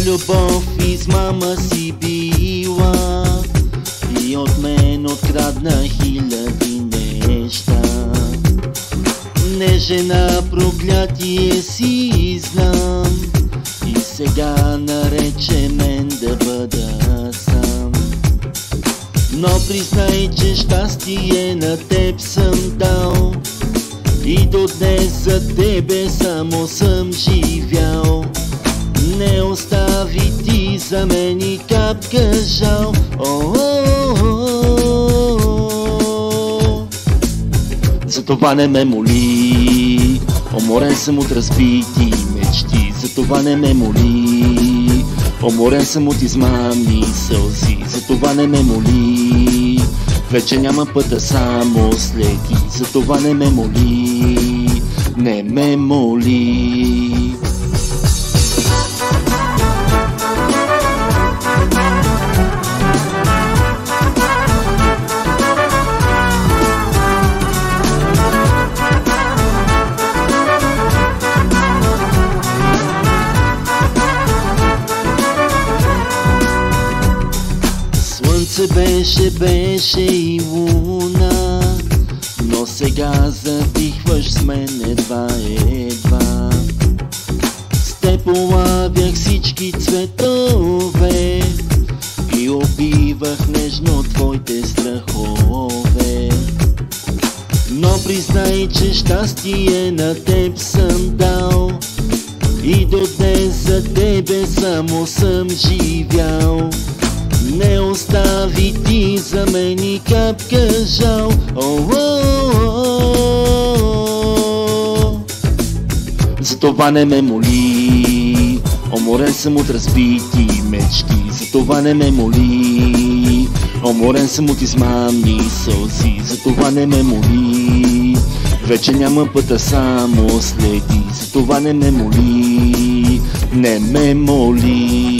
Любов измама си била и от мен открадна хиляди неща. Не жена, проклятие си знам, и сега нарече мен да бъда сам. Но признай, че щастие на теб съм дал и до днес за тебе само съм живял. Не остави ти за мен и капка жал. Затова не ме моли, уморен съм от разбити мечти. Затова не ме моли, уморен съм от измамни сълзи. Затова не ме моли, вече няма пътя, само следи. Затова не ме моли, не ме моли. Слънце беше и луна, но сега затихваш с мен едва. С теб улавях всички цветове и убивах нежно твоите страхове. Но признай, че щастие на теб съм дал и до днес за тебе само съм живял. Не остави ти за мен и капка жал. Затова не ме моли, уморен съм от разбити мечти. Затова не ме моли, уморен съм от измамни сълзи. Затова не ме моли, вече няма пътя, само следи. Затова не ме моли, не ме моли.